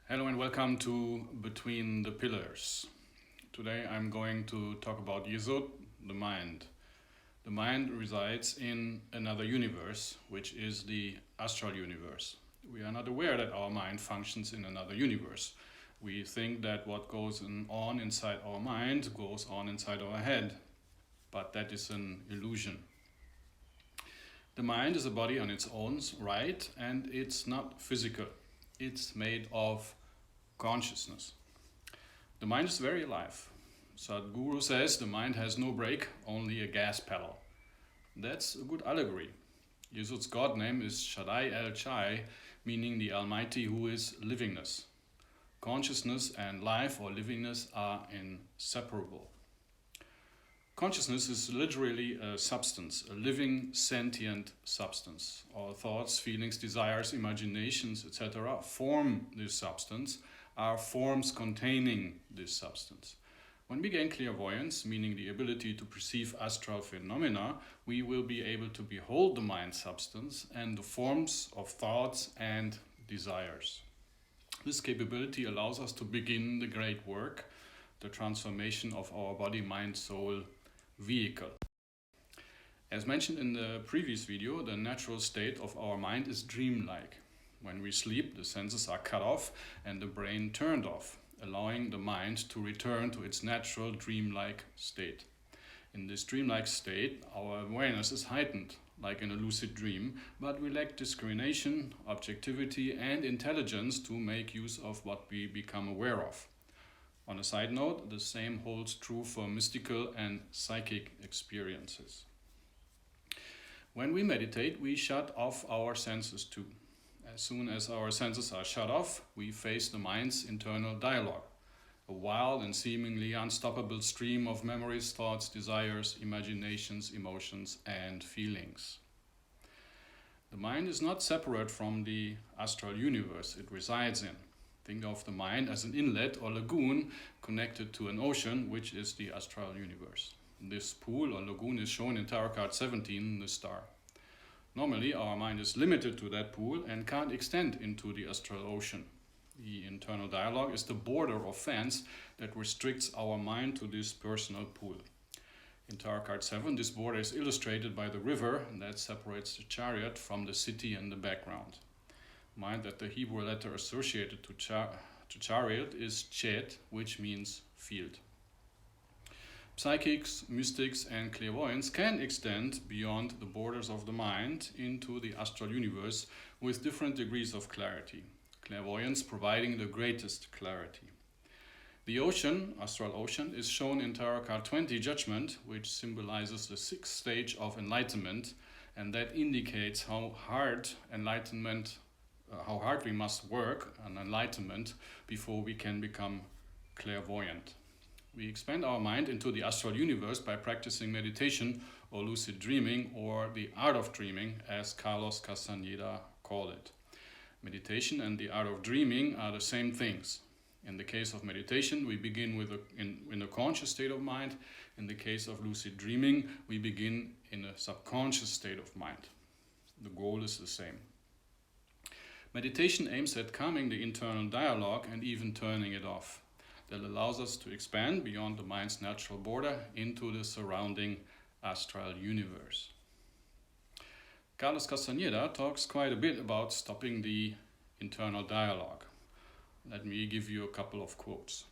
Hello and welcome to Between the Pillars. Today I'm going to talk about Yesod, the mind. The mind resides in another universe, which is the astral universe. We are not aware that our mind functions in another universe. We think that what goes on inside our mind goes on inside our head, but that is an illusion. The mind is a body on its own right, and it's not physical. It's made of consciousness. The mind is very alive. Sadhguru says the mind has no brake, only a gas pedal. That's a good allegory. Yesod's god name is Shaddai El Chai, meaning the Almighty who is livingness. Consciousness and life or livingness are inseparable. Consciousness is literally a substance, a living, sentient substance. Our thoughts, feelings, desires, imaginations, etc. form this substance, are forms containing this substance. When we gain clairvoyance, meaning the ability to perceive astral phenomena, we will be able to behold the mind substance and the forms of thoughts and desires. This capability allows us to begin the great work, the transformation of our body, mind, soul, vehicle. As mentioned in the previous video, the natural state of our mind is dreamlike. When we sleep, the senses are cut off and the brain turned off, allowing the mind to return to its natural dreamlike state. In this dreamlike state, our awareness is heightened, like in a lucid dream, but we lack discrimination, objectivity, and intelligence to make use of what we become aware of. On a side note, the same holds true for mystical and psychic experiences. When we meditate, we shut off our senses too. As soon as our senses are shut off, we face the mind's internal dialogue, a wild and seemingly unstoppable stream of memories, thoughts, desires, imaginations, emotions, and feelings. The mind is not separate from the astral universe it resides in. Think of the mind as an inlet or lagoon connected to an ocean, which is the astral universe. This pool or lagoon is shown in Tarot card 17, the star. Normally, our mind is limited to that pool and can't extend into the astral ocean. The internal dialogue is the border or fence that restricts our mind to this personal pool. In Tarot card 7, this border is illustrated by the river that separates the chariot from the city in the background. Mind that the Hebrew letter associated to chariot is chet, which means field. Psychics, mystics, and clairvoyants can extend beyond the borders of the mind into the astral universe with different degrees of clarity. Clairvoyance providing the greatest clarity. The ocean, astral ocean, is shown in Tarot card 20, Judgment, which symbolizes the sixth stage of enlightenment, and that indicates how hard we must work on enlightenment before we can become clairvoyant. We expand our mind into the astral universe by practicing meditation or lucid dreaming, or the art of dreaming, as Carlos Castaneda called it. Meditation and the art of dreaming are the same things. In the case of meditation, we begin in a conscious state of mind. In the case of lucid dreaming, we begin in a subconscious state of mind. The goal is the same. Meditation aims at calming the internal dialogue and even turning it off. That allows us to expand beyond the mind's natural border into the surrounding astral universe. Carlos Castaneda talks quite a bit about stopping the internal dialogue. Let me give you a couple of quotes.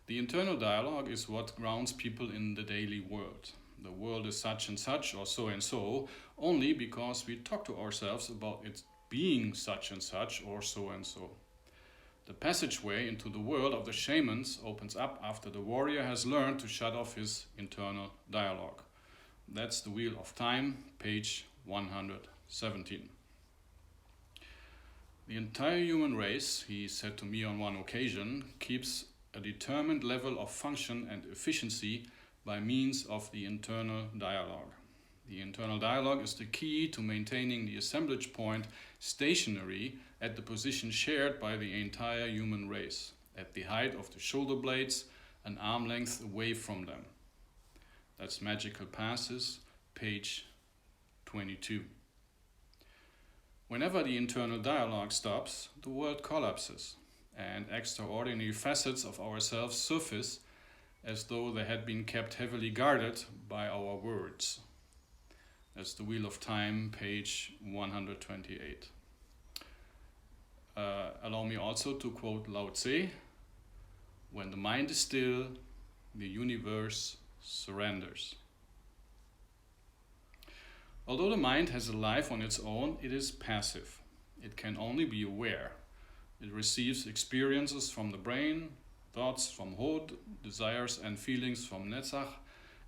The internal dialogue is what grounds people in the daily world. The world is such and such or so and so only because we talk to ourselves about it being such and such or so and so. The passageway into the world of the shamans opens up after the warrior has learned to shut off his internal dialogue. That's the Wheel of Time, page 117. The entire human race, he said to me on one occasion, keeps a determined level of function and efficiency by means of the internal dialogue. The internal dialogue is the key to maintaining the assemblage point stationary at the position shared by the entire human race, at the height of the shoulder blades, an arm length away from them. That's Magical Passes, page 22. Whenever the internal dialogue stops, the world collapses. and extraordinary facets of ourselves surface as though they had been kept heavily guarded by our words. That's the Wheel of Time, page 128. Allow me also to quote Lao Tse, "When the mind is still, the universe surrenders." Although the mind has a life on its own, it is passive. It can only be aware. It receives experiences from the brain, thoughts from Hod, desires and feelings from Netzach,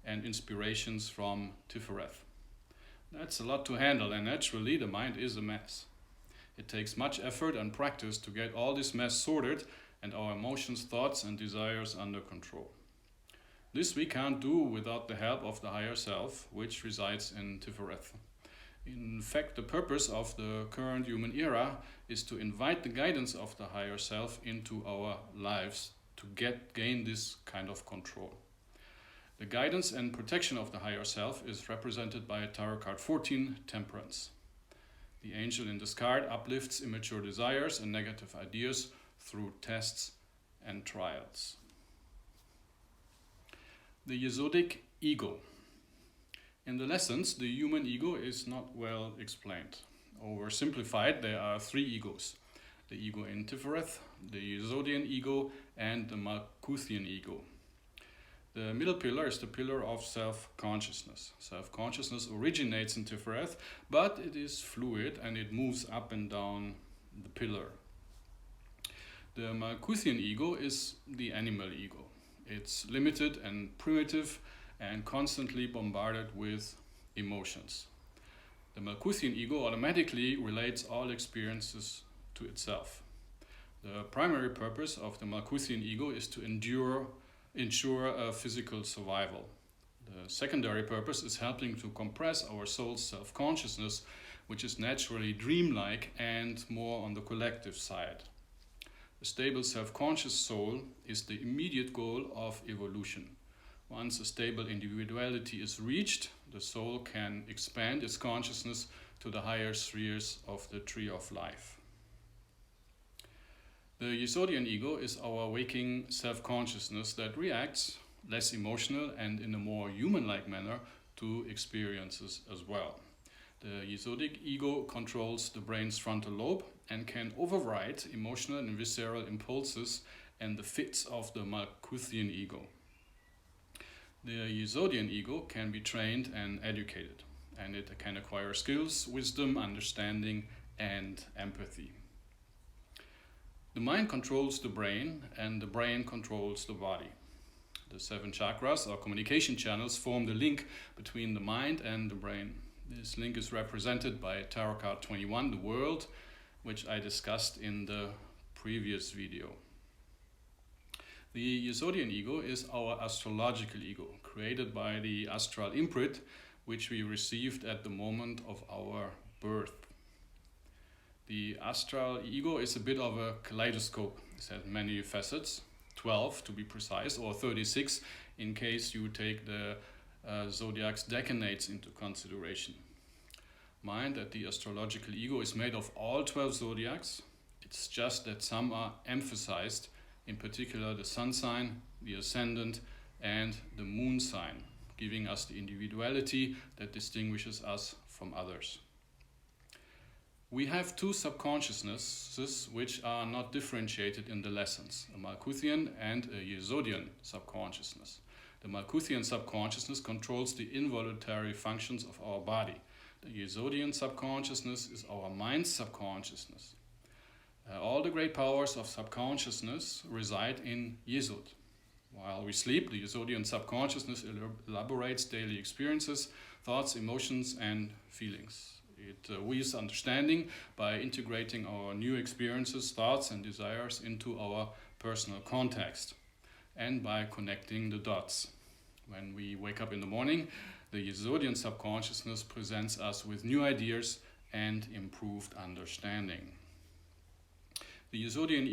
and inspirations from Tifereth. That's a lot to handle, and naturally the mind is a mess. It takes much effort and practice to get all this mess sorted and our emotions, thoughts and desires under control. This we can't do without the help of the higher self, which resides in Tifereth. In fact, the purpose of the current human era is to invite the guidance of the higher self into our lives to gain this kind of control. The guidance and protection of the higher self is represented by Tarot card 14, Temperance. The angel in this card uplifts immature desires and negative ideas through tests and trials. The Yesodic ego. In the lessons, the human ego is not well explained. Oversimplified, there are three egos: the ego in Tifereth, the Yesodian ego, and the Malkuthian ego. The middle pillar is the pillar of self-consciousness. Self-consciousness originates in Tifereth, but it is fluid and it moves up and down the pillar. The Malkuthian ego is the animal ego. It's limited and primitive and constantly bombarded with emotions. The Malkuthian ego automatically relates all experiences to itself. The primary purpose of the Malkuthian ego is to ensure a physical survival. The secondary purpose is helping to compress our soul's self-consciousness, which is naturally dreamlike and more on the collective side. A stable self-conscious soul is the immediate goal of evolution. Once a stable individuality is reached, the soul can expand its consciousness to the higher spheres of the tree of life. The Yesodian ego is our waking self-consciousness that reacts less emotional and in a more human-like manner to experiences as well. The Yesodic ego controls the brain's frontal lobe and can override emotional and visceral impulses and the fits of the Malkuthian ego. The Yesodian ego can be trained and educated, and it can acquire skills, wisdom, understanding, and empathy. The mind controls the brain, and the brain controls the body. The 7 chakras, or communication channels, form the link between the mind and the brain. This link is represented by Tarot card 21, the world, which I discussed in the previous video. The Yesodian ego is our astrological ego, created by the Astral imprint, which we received at the moment of our birth. The Astral ego is a bit of a kaleidoscope. It has many facets, 12 to be precise, or 36 in case you take the zodiac's decanates into consideration. Mind that the astrological ego is made of all 12 zodiacs. It's just that some are emphasized, in particular the sun sign, the ascendant, and the moon sign, giving us the individuality that distinguishes us from others. We have 2 subconsciousnesses which are not differentiated in the lessons, a Malkuthian and a Yesodian subconsciousness. The Malkuthian subconsciousness controls the involuntary functions of our body. The Yesodian subconsciousness is our mind's subconsciousness. All the great powers of subconsciousness reside in Yesod. While we sleep, the Yesodian subconsciousness elaborates daily experiences, thoughts, emotions, and feelings. It weaves understanding by integrating our new experiences, thoughts, and desires into our personal context, and by connecting the dots. When we wake up in the morning, the Yesodian subconsciousness presents us with new ideas and improved understanding. The Yesodian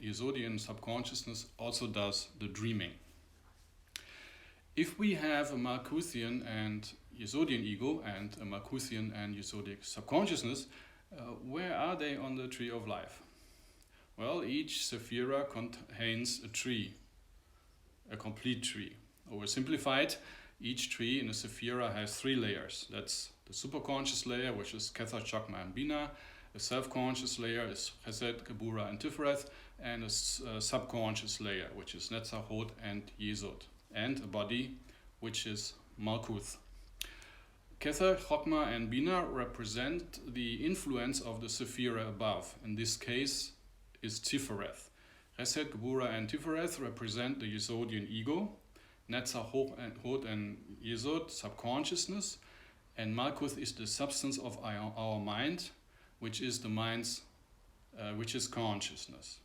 Yesodian subconsciousness also does the dreaming. If we have a Malkuthian and Yesodian ego and a Malkuthian and Yesodic subconsciousness, where are they on the tree of life? Well, each sephira contains a tree, a complete tree. Oversimplified, each tree in a sephira has 3 layers. That's the superconscious layer, which is Kether, Chakma, and Bina. A self-conscious layer is Chesed, Gebura, and Tiferet, and a subconscious layer, which is Netzach, Hod, and Yesod, and a body, which is Malkuth. Kether, Chokmah, and Bina represent the influence of the sephira above. In this case, is Tiferet. Chesed, Gebura, and Tiferet represent the Yesodian ego. Netzach, Hod, and Yesod, subconsciousness, and Malkuth is the substance of our mind, which is the mind's, which is consciousness.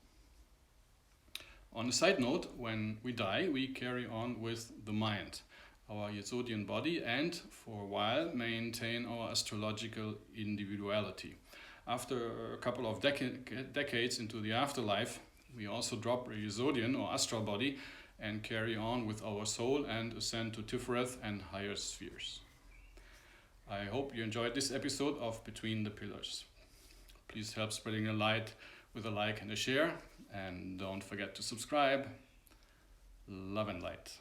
On a side note, when we die, we carry on with the mind, our Yesodian body, and for a while maintain our astrological individuality. After a couple of decades into the afterlife, we also drop a Yesodian or astral body and carry on with our soul and ascend to Tiferet and higher spheres. I hope you enjoyed this episode of Between the Pillars. Please help spreading the light with a like and a share, and don't forget to subscribe. Love and light.